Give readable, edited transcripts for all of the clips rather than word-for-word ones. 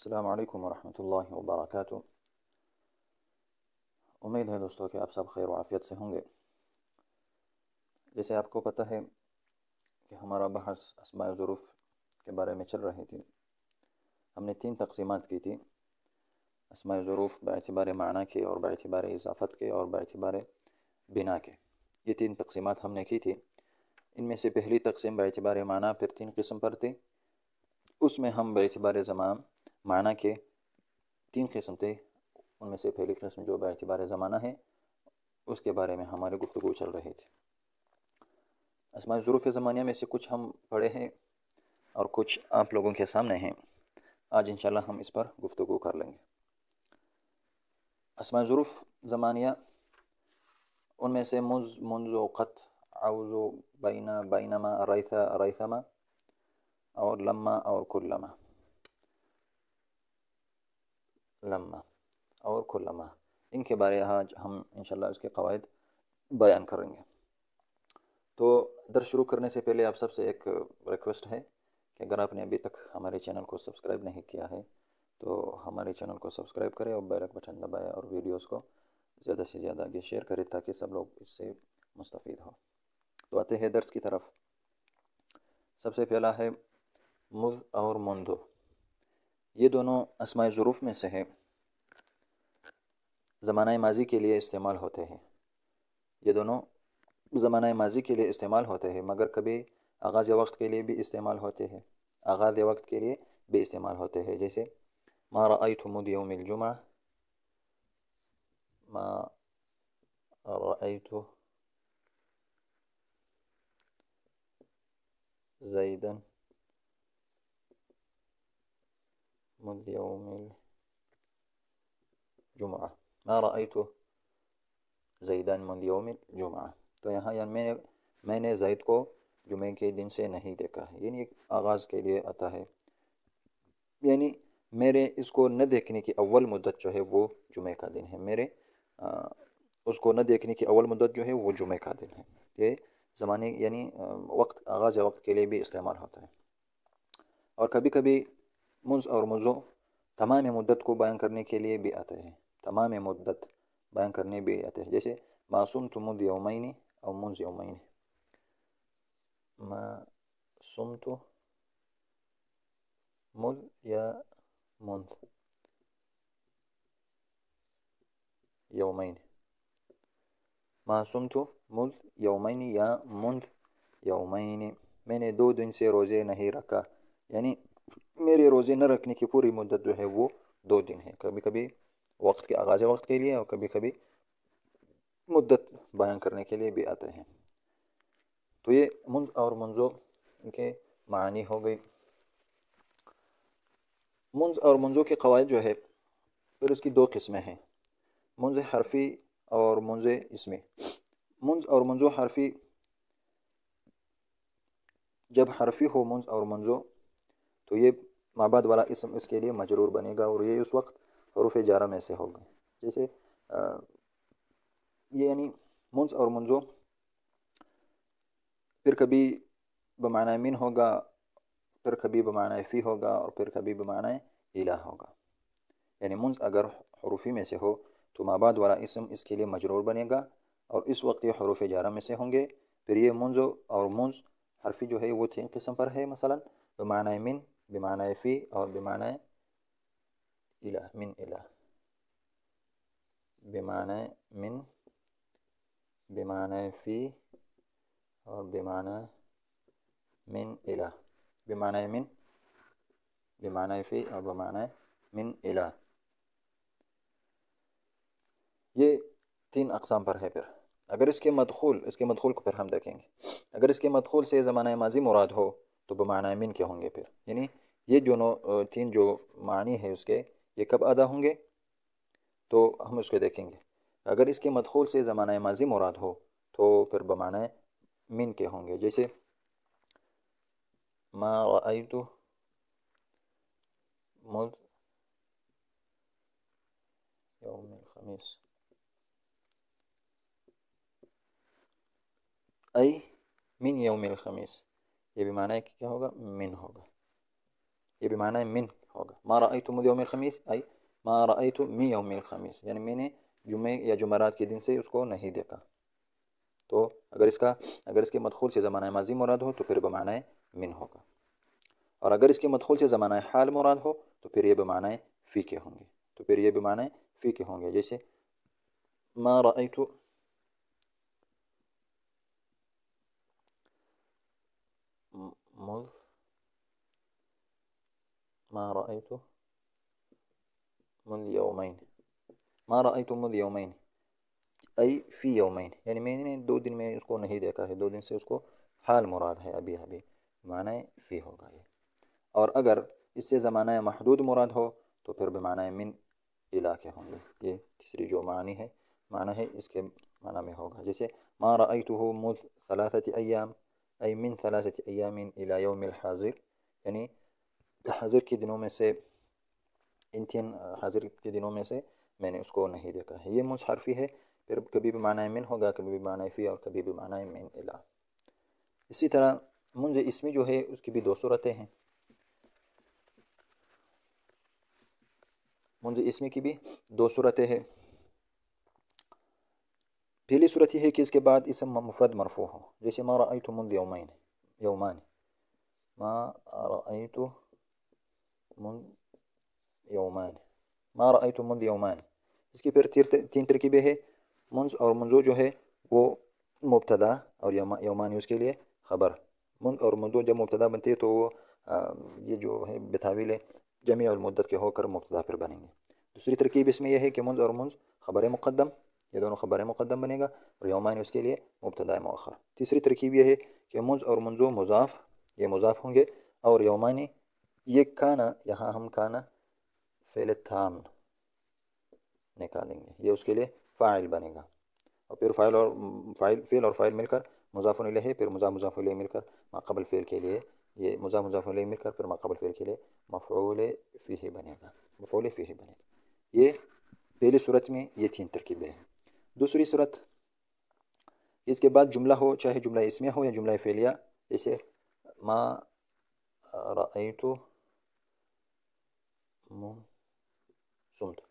السلام علیکم ورحمۃ اللہ وبرکاتہ۔ امید ہے دوستوں کہ آپ سب خیر و عافیت سے ہوں گے۔ جیسے آپ کو پتہ ہے کہ ہمارا بحث اسماء ظروف کے بارے میں چل رہی تھی۔ ہم نے 3 تقسیمات کی تھی، اسماء ظروف باعتبار معنی کے، اور باعتبار اضافت کے، اور باعتبار بنا کے۔ یہ 3 تقسیمات ہم نے کی تھی۔ ان میں سے پہلی تقسیم باعتبار معنی پھر 3 قسم پر تھی۔ اس میں ہم باعتبار زمان معنی کے 3 قسم تھے۔ ان میں سے پہلی قسم جو باعتبار زمانہ ہے، اس کے بارے میں ہماری گفتگو چل رہی تھی۔ اسماء ظروف زمانیہ میں سے کچھ ہم پڑھے ہیں اور کچھ آپ لوگوں کے سامنے ہیں۔ آج انشاءاللہ ہم اس پر گفتگو کر لیں گے۔ اسماء ظروف زمانیہ ان میں سے منذ، قط، عوض، بین، بینما، ریث، ریثما، اور لما اور کلما، لما اور کلما، ان کے بارے آج ہم انشاءاللہ اس کے قواعد بیان کریں گے۔ تو درس شروع کرنے سے پہلے آپ سب سے ایک ریکویسٹ ہے کہ اگر آپ نے ابھی تک ہمارے چینل کو سبسکرائب نہیں کیا ہے تو ہمارے چینل کو سبسکرائب کریں اور بیل بٹن دبائیں، اور ویڈیوز کو زیادہ سے زیادہ آگے شیئر کریں تاکہ سب لوگ اس سے مستفید ہوں۔ تو آتے ہیں درس کی طرف۔ سب سے پہلا ہے مذ اور منذ۔ یہ دونوں اسماء ظروف میں سے ہے، زمانہ ماضی کے لیے استعمال ہوتے ہیں۔ یہ دونوں زمانہ ماضی کے لیے استعمال ہوتے ہیں، مگر کبھی آغاز وقت کے لیے بھی استعمال ہوتے ہیں، آغاز وقت کے لیے بھی استعمال ہوتے ہیں۔ جیسے ما رأیت مذ یوم الجمعہ، ما رأیت زیدا مذ یوم الجمعہ، ما رأیت زیدا مذ یوم الجمعہ۔ تو یہاں میں نے زید کو جمعے کے دن سے نہیں دیکھا ہے، یعنی ایک آغاز کے لیے آتا ہے، یعنی میرے اس کو نہ دیکھنے کی اول مدت جو ہے وہ جمعے کا دن ہے، میرے اس کو نہ دیکھنے کی اول مدت جو ہے وہ جمعے کا دن ہے۔ یہ زمانے یعنی وقت، آغاز وقت کے لیے بھی استعمال ہوتا ہے۔ اور کبھی کبھی منذ اور منذ تمام مدت کو بیان کرنے کے لیے بھی آتے ہیں، تمام مدت بیان کرنے بھی آتے ہیں۔ جیسے ما صمت مذ یومین او منذ یومین، ما صمت مذ یا منذ یومین، ما صمت مذ یومین یا منذ یومین، میں نے 2 دن سے روزے نہیں رکھا، یعنی میرے روزے نہ رکھنے کی پوری مدت جو ہے وہ 2 دن ہے۔ کبھی کبھی وقت کے آغاز وقت کے لیے، اور کبھی کبھی مدت بیان کرنے کے لیے بھی آتے ہیں۔ تو یہ منذ اور منذ ان کے معنی ہو گئی۔ منذ اور منذ کے قواعد جو ہے پھر اس کی 2 قسمیں ہیں، منذ حرفی اور منذ اسمی۔ منذ اور منذ حرفی، جب حرفی ہو منذ اور منذ تو یہ ما بعد والا اسم اس کے لیے مجرور بنے گا، اور یہ اس وقت حروف جارہ میں سے ہوگا۔ جیسے یہ یعنی منذ اور منذ پھر کبھی بمعنی من ہوگا، پھر کبھی بمعنی فی ہوگا، اور پھر کبھی بمعنی الہ ہوگا۔ یعنی منذ اگر حروفی میں سے ہو تو ما بعد والا اسم اس کے لیے مجرور بنے گا، اور اس وقت یہ حروف جارہ میں سے ہوں گے۔ پھر یہ منذ اور منذ حرفی جو ہے وہ 3 قسم پر ہے، مثلا بمعنی من، بمعنی فی، اور بمعنی الہ، من الہ، بمعنی من، بمعنی فی، اور بمعنی من الہ، بمعنی من، بمعنی فی، اور بمعنی من الہ۔ یہ 3 اقسام پر ہے۔ پھر اگر اس کے مدخول کو پھر ہم دیکھیں گے۔ اگر اس کے مدخول سے زمانہ ماضی مراد ہو تو بمعنی من کے ہوں گے، پھر یعنی یہ جو 3 جو معنی ہے اس کے، یہ کب ادا ہوں گے تو ہم اس کو دیکھیں گے۔ اگر اس کے مدخول سے زمانہ ماضی مراد ہو تو پھر بمعنی من کے ہوں گے۔ جیسے ما رأیت مذ یوم الخمیس، ای من یوم الخمیس، یہ بمعنی کیا ہوگا؟ من ہوگا، یہ بمعنی من ہوگا. ما رأيت منذ يوم الخميس ای ما رأيت من يوم الخميس، یعنی میں نے جمعے یا جمعرات کے دن سے اس کو نہیں دیکھا. تو اگر اس کے مدخول سے زمانہ ماضی مراد ہو تو پھر بمعنی من ہوگا، اور اگر اس کے مدخول سے زمانہ حال مراد ہو تو پھر یہ بمعنی فی کے ہوں گے. جیسے ما رأيت مذ ما رأيت منذ يومين، ما رأيت منذ يومين ای فی یومین، یعنی میں نے 2 دن میں اس کو نہیں دیکھا ہے، 2 دن سے اس کو حال مراد ہے، ابھی معنی فی ہوگا یہ. اور اگر اس سے زمانہ محدود مراد ہو تو پھر بمعنی من الی کے ہوں گے. یہ تیسری جو معنی ہے اس کے معنی میں ہوگا. جیسے ما رأیتہ مذ 3 ایام ای من 3 ایام الی یوم الحاضر، یعنی حاضر کے دنوں میں سے ان 3 حاضر کے دنوں میں سے میں نے اس کو نہیں دیکھا ہے. یہ منص حرفی ہے، پھر کبھی بھی معنی من ہوگا، کبھی بھی معنی فی، اور کبھی بھی معنی من الی. اسی طرح منذ اسمی جو ہے اس کی بھی 2 صورتیں ہیں. منذ اسمی کی بھی 2 صورتیں ہیں. پہلی صورت یہ ہے کہ اس کے بعد اسم مفرد مرفوع ہو، جیسے ما رأیت منذ یومان، ما رأیت منذ یومان، ما رأیت منذ یومان. اس کی پھر 3 ترکیبیں ہیں. منذ اور منذو جو ہے وہ مبتدا، اور یومانی اس کے لیے خبر. منذ اور منذو جب مبتدا بنتے ہیں تو وہ یہ جو ہے بتاویل جمع المدت کے ہو کر مبتدا پھر بنیں گے. دوسری ترکیب اس میں یہ ہے کہ منذ اور منذ خبر مقدم، یہ دونوں خبر مقدم بنے گا، اور یومانی اس کے لیے مبتدا مؤخر. تیسری ترکیب یہ ہے کہ منذ اور منذو مضاف، یہ مضاف ہوں گے، اور یومانی یہ کانا، یہاں ہم کانا فعل تام نکالیں گے، یہ اس کے لیے فاعل بنے گا. اور پھر فاعل اور فاعل مل کر مضاف الیہ، پھر مضاف الیہ مل کر ما قبل فعل کے لیے یہ مضاف الیہ مل کر پھر ما قبل فعل کے لیے مفعول فیہ بنے گا. یہ پہلی صورت میں یہ 3 ترکیبیں ہیں. دوسری صورت، اس کے بعد جملہ ہو، چاہے جملہ اسمیہ ہو یا جملہ فعلیہ، جیسے ما رأیت صمت،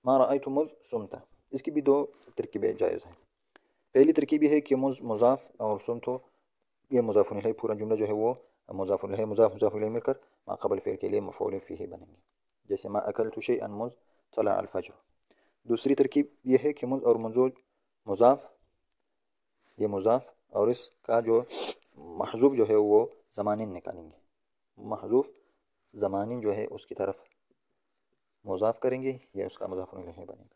ما رأیت مذ صمت. اس کی بھی 2 ترکیبیں جائز ہیں. پہلی ترکیب یہ ہے کہ مذ مضاف اور صمت ہو، یہ مضاف الیہ، پورا جملہ جو ہے وہ مضاف الیہ مضاف الیہ مل کر ما قبل فعل کے لیے مفعول فیہ بنیں گے، جیسے ما اکلت شیئا مذ طلع الفجر. دوسری ترکیب یہ ہے کہ مذ اور منذو مضاف، یہ مضاف، اور اس کا جو محذوف جو ہے وہ زمانین نکالیں گے. محذوف زمانین جو ہے اس کی طرف مضاف کریں گے، یہ اس کا مضاف الیہ بنے گا.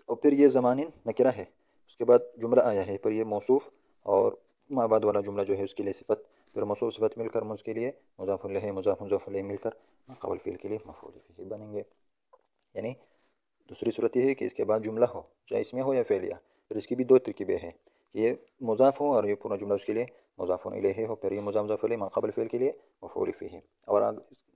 اور پھر یہ زمانین نکرہ ہے، اس کے بعد جملہ آیا ہے، پھر یہ موصوف اور ما بعد والا جملہ جو ہے اس کے لیے صفت، پھر موصوف صفت مل کر مجھ کے لیے مضاف الیہ مضاف الیہ مل کر ما قبل فعل کے لیے مفعول فیہ بنیں گے. یعنی دوسری صورت یہ ہے کہ اس کے بعد جملہ ہو، چاہے اسمیہ ہو یا فعلیہ. پھر اس کی بھی 2 ترکیبیں ہیں کہ یہ مضاف ہو اور یہ پورا جملہ اس کے لیے مضاف الیہ ہو، پھر یہ مضاف الیہ ما قبل فعل کے لیے مفعول فیہ. اور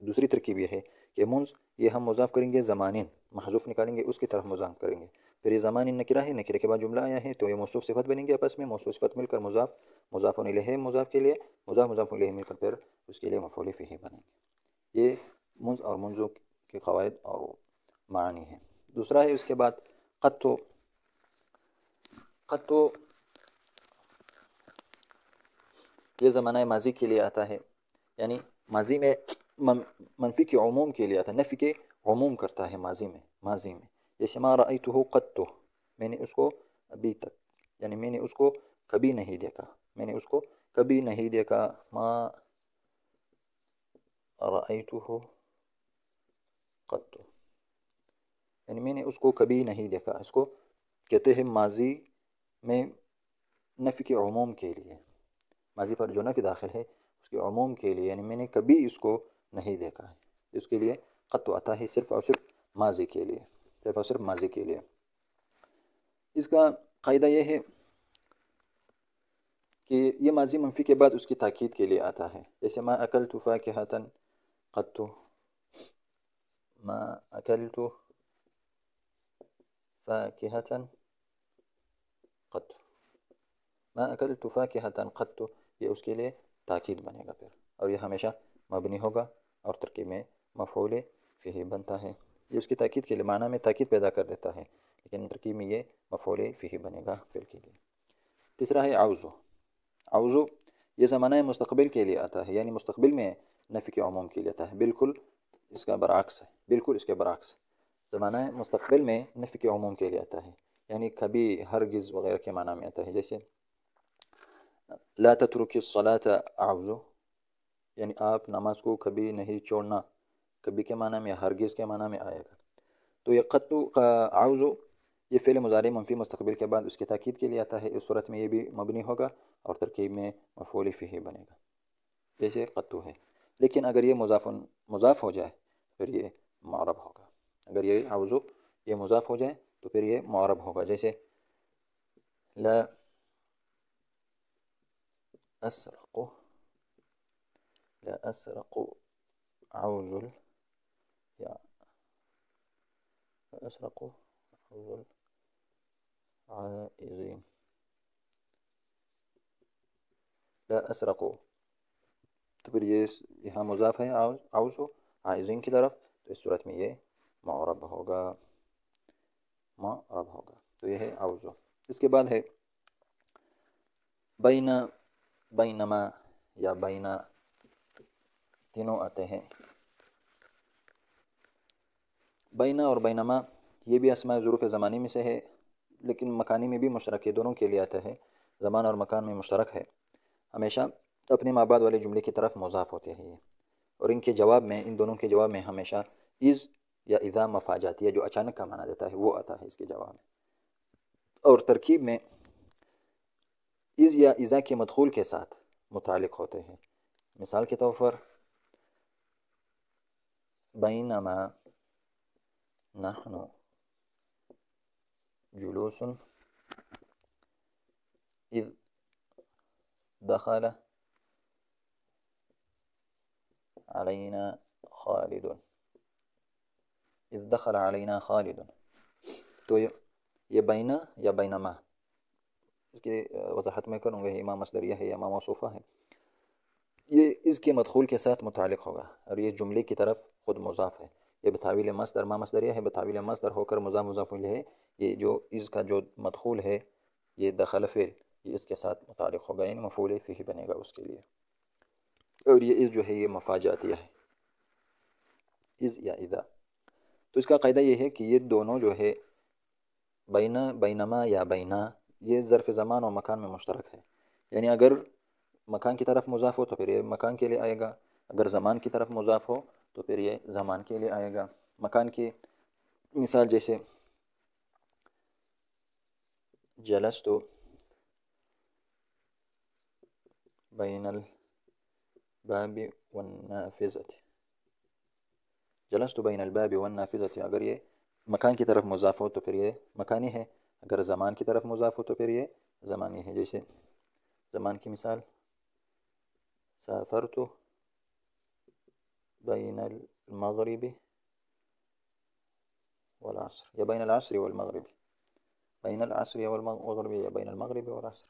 دوسری ترکیب یہ ہے کہ منذ یہ ہم مضاف کریں گے، زمانین محذوف نکالیں گے، اس کی طرف مضاف کریں گے. پھر یہ زمانین نکرہ ہے، نکرے کے بعد جملہ آیا ہے تو یہ موصوف صفت بنیں گے آپس میں، موصوف صفت مل کر مضاف الیہ مضاف کے لیے مضاف الیہ مل کر پھر اس کے لیے مفعول فیہ بنیں گے. یہ منذ اور منذو کے قواعد اور معانی ہیں. دوسرا ہے اس کے بعد قد تو یہ زمانہ ماضی کے لیے آتا ہے، یعنی ماضی میں منفی کے عموم کے لیے آتا ہے، نفی کے عموم کرتا ہے ماضی میں. جیسے ما رأیتہ قط، میں نے اس کو ابھی تک، یعنی میں نے اس کو کبھی نہیں دیکھا. ما رأیتہ قط، یعنی میں نے اس کو کبھی نہیں دیکھا. اس کو کہتے ہیں ماضی میں نفی کے عموم کے لیے، ماضی پر جو نفی داخل ہے اس کے عموم کے لیے، یعنی میں نے کبھی اس کو نہیں دیکھا ہے، اس کے لیے قط آتا ہے صرف اور صرف ماضی کے لیے. اس کا قاعدہ یہ ہے کہ یہ ماضی منفی کے بعد اس کی تاکید کے لیے آتا ہے. جیسے ما اکلت فاکہۃ قط، ما اکلت فاکہۃ قط، ما اکلت فاکہۃ قط، یہ اس کے لیے تاکید بنے گا پھر، اور یہ ہمیشہ مبنی ہوگا اور ترکیب میں مفعول فیہ بنتا ہے. یہ اس کی تاکید کے لیے معنی میں تاکید پیدا کر دیتا ہے، لیکن ترکیب میں یہ مفعول فیہ بنے گا فعل کے لیے. تیسرا ہے اعوذ. اعوذ یہ زمانہ مستقبل کے لیے آتا ہے، یعنی مستقبل میں نفی کے عموم کے لیے آتا ہے. بالکل اس کا برعکس ہے، بالکل اس کے برعکس. زمانہ مستقبل میں نفی کے عموم کے لیے آتا ہے، یعنی کبھی ہرگز وغیرہ کے معنی میں آتا ہے. جیسے لا تترکی الصلاة اعوذ، یعنی آپ نماز کو کبھی نہیں چھوڑنا. کبھی کے معنی میں ہرگز کے معنی میں آئے گا. تو یہ قط اعوذ یہ فعل مضارع منفی مستقبل کے بعد اس کی تاکید کے لیے آتا ہے. اس صورت میں یہ بھی مبنی ہوگا اور ترکیب میں مفعول فیہ بنے گا جیسے قطو ہے. لیکن اگر یہ مضاف ہو جائے پھر یہ معرب ہوگا. اگر یہ اعوذ یہ مضاف ہو جائے تو پھر یہ معرب ہوگا. جیسے لا أسرق، لا أسرق عوز يا لا أسرق عوز العائزين، لا أسرق. تو پھر یہ یہاں مضاف ہے عوز عائزین کی طرف، تو اس صورت میں یہ معرب ہوگا، معرب ہوگا. تو یہ ہے عوز. اس کے بعد ہے بین، بینما یا بینا، تینوں آتے ہیں. بینا اور بینما یہ بھی اسماء ظروف زمانی میں سے ہے، لیکن مکانی میں بھی مشترک ہے، دونوں کے لیے آتا ہے. زمان اور مکان میں مشترک ہے. ہمیشہ اپنے ما بعد والے جملے کی طرف مضاف ہوتے ہیں یہ، اور ان کے جواب میں، ان دونوں کے جواب میں ہمیشہ از یا اذا مفاجاتیہ جو اچانک کا معنی دیتا ہے وہ آتا ہے اس کے جواب میں. اور ترکیب میں از یا اذا کے مدخول کے ساتھ متعلق ہوتے ہیں. مثال کے طور پر بینما نحن جلوس اذ دخل علينا خالد، اذ دخل علينا خالد. تو یہ بینا یا بینما اس کی وضاحت میں کروں گا. یہ امام مصدریہ ہے یا امام موصوفہ ہے. یہ اس کے مدخول کے ساتھ متعلق ہوگا اور یہ جملے کی طرف خود مضاف ہے. یہ بتاویل مصدر، ما مصدریہ ہے، بتاویل مصدر ہو کر مضاف مضاف الیہ ہے. یہ جو اس کا جو مدخول ہے یہ دخل فعل، یہ اس کے ساتھ متعلق ہوگا، یعنی مفعول فیہ بنے گا اس کے لیے. اور یہ اس جو ہے یہ مفاجاتیہ ہے، از یا اذا. تو اس کا قاعدہ یہ ہے کہ یہ دونوں جو ہے بینا، بینما یا بینا، یہ ظرف زمان اور مکان میں مشترک ہے. یعنی اگر مکان کی طرف مضاف ہو تو پھر یہ مکان کے لیے آئے گا، اگر زمان کی طرف مضاف ہو تو پھر یہ زمان کے لیے آئے گا. مکان کی مثال جیسے جلست بین الباب والنافذة، جلست بین الباب والنافذة، اگر یہ مکان کی طرف مضاف ہو تو پھر یہ مکانی ہے، اگر زمان کی طرف مضاف ہو تو پھر یہ زمانی ہے. جیسے زمان کی مثال سافرت بین المغرب والعصر، یا بین العصر والمغرب، بین العصر والمغرب یا بین المغرب والعصر.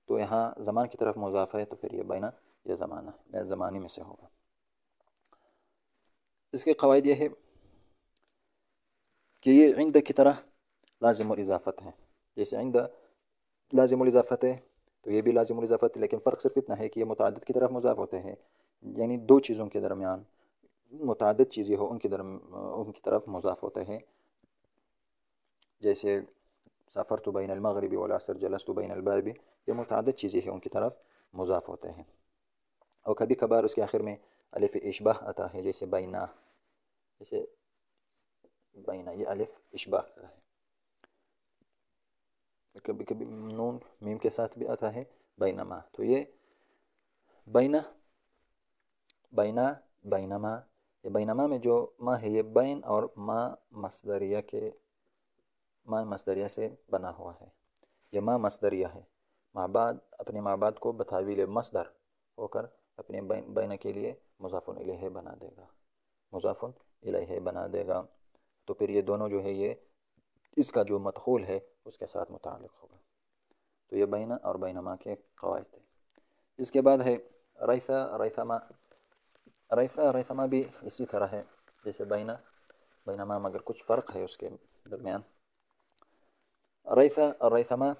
تو یہاں زمان کی طرف مضاف ہے تو پھر یہ بینا یا زمانہ یا زمانی میں سے ہوگا. اس کے قواعد یہ ہے کہ یہ عند کی طرح لازم الاضافت ہے. جیسے عند لازم الاضافت ہے تو یہ بھی لازم الاضافت ہے، لیکن فرق صرف اتنا ہے کہ یہ متعدد کی طرف مضاف ہوتے ہیں، یعنی دو چیزوں کے درمیان متعدد چیزیں ہو ان کی طرف مضاف ہوتے ہیں. جیسے سافرت بین المغرب والعصر، جلست بین الباب، یہ متعدد چیزیں ہیں ان کی طرف مضاف ہوتے ہیں. اور کبھی کبھار اس کے آخر میں الف اشباہ آتا ہے، جیسے بینا، جیسے بینا یہ الف اشباہ کا ہے. کبھی کبھی نون میم کے ساتھ بھی آتا ہے بینما. تو یہ بینا، بینا، بینما، یہ بینما میں جو ما ہے یہ بین اور ما مصدریہ کے، ما مصدریہ سے بنا ہوا ہے. یہ ما مصدریہ ہے، ما بعد اپنے ما بعد کو بتاویل مصدر ہو کر اپنے بین کے لیے مضاف الیہ بنا دے گا، مضاف الیہ بنا دے گا. تو پھر یہ دونوں جو ہے یہ اس کا جو مدخول ہے اس کے ساتھ متعلق ہوگا. تو یہ بینا اور بینما کے قواعد تھے. اس کے بعد ہے ریثا، ریثما. ريثا ريثما بھی اسی طرح ہے جیسے بینا بینما، مگر کچھ فرق ہے اس کے درمیان. ریثا اور ریثما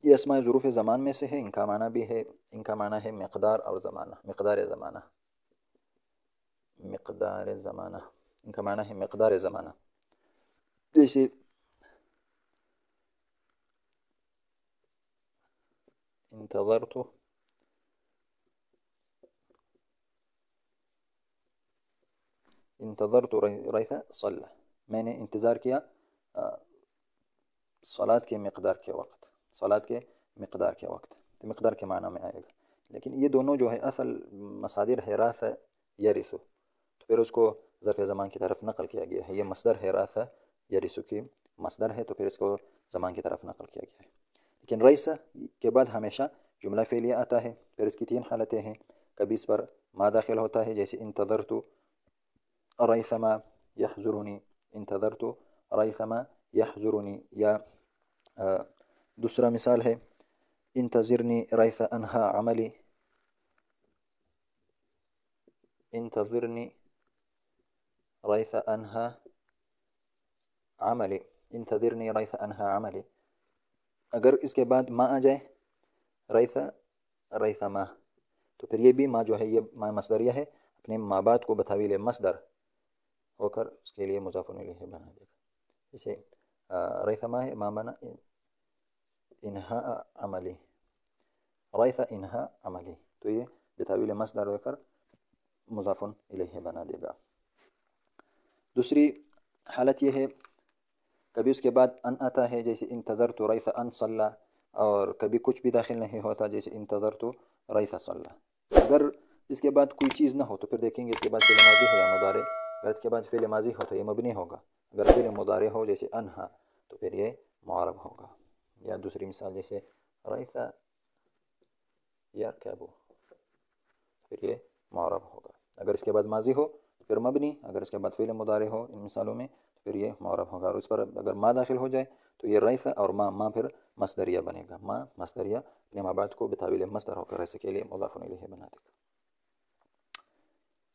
یہ اسماء ظروف زمان میں سے ہے. ان کا معنی بھی ہے، ان کا معنی ہے مقدار اور زمانہ، مقدار زمانہ، مقدار زمانہ. ان کا معنی ہے مقدار زمانہ. جیسے انتظرت، انتظرت ریثا صلى، میں نے انتظار کیا صلاة کے مقدار کے وقت، صلاة کے مقدار کے وقت. تو مقدار کے معنی میں آئے گا. لیکن یہ دونوں جو ہے اصل مصادر ہے راث یرث، تو پھر اس کو ظرف زمان کی طرف نقل کیا گیا ہے. یہ مصدر ہے راث یرث کی مصدر ہے، تو پھر اس کو زمان کی طرف نقل کیا گیا ہے. لیکن ریث کے بعد ہمیشہ جملہ فعلیہ آتا ہے. پھر اس کی تین حالتیں ہیں. کبھی اس پر ما داخل ہوتا ہے، جیسے انتظرت ریثما یحضرنی، انتظرت ریثما یحضرنی. یا دوسرا مثال ہے انتظرنی ریث انہا عملی، انتظرنی ریث انہا عملی، انتظرنی ریث انہا عملی. اگر اس کے بعد ما آ جائے ریث ریثما، تو پھر یہ بھی ما جو ہے یہ ما مصدریہ ہے، اپنے ما بعد کو بطویل مصدر ہو کر اس کے لیے مضاف الیہ بنا دے گا. جیسے ریثما ہے ما بنا انہا عملی، ریث انہا عملی، تو یہ بطویل مصدر ہو کر مضاف الیہ بنا دے گا. دوسری حالت یہ ہے کبھی اس کے بعد ان آتا ہے، جیسے انتظرت ریث ان صلی، اور کبھی کچھ بھی داخل نہیں ہوتا، جیسے انتظرت ریث صلی. اگر اس کے بعد کوئی چیز نہ ہو تو پھر دیکھیں گے اس کے بعد فعل ماضی ہے یا مضارع. اگر اس کے بعد فعل ماضی ہو تو یہ مبنی ہوگا، اگر فعل مضارع ہو جیسے انہا تو پھر یہ معرب ہوگا. یا دوسری مثال جیسے ریث یرکب، پھر یہ معرب ہوگا. اگر اس کے بعد ماضی ہو تو پھر مبنی، اگر اس کے بعد فعل مضارع ہو ان مثالوں میں تو پھر یہ معرب ہوگا. اور اس پر اگر ما داخل ہو جائے تو یہ ریث اور ما پھر مصدریہ بنے گا. ما مصدریہ اپنے ما بعد کو بطویل مصدر ہو کر ریث کے لیے مضاف الیہ بنا دے گا.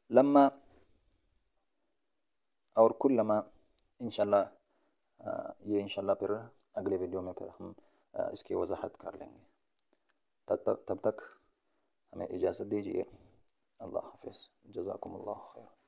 لما اور کلما انشاءاللہ یہ انشاءاللہ پھر اگلے ویڈیو میں پھر ہم اس کی وضاحت کر لیں گے. تب تک ہمیں اجازت دیجیے. اللہ حافظ، جزاکم اللہ خیر.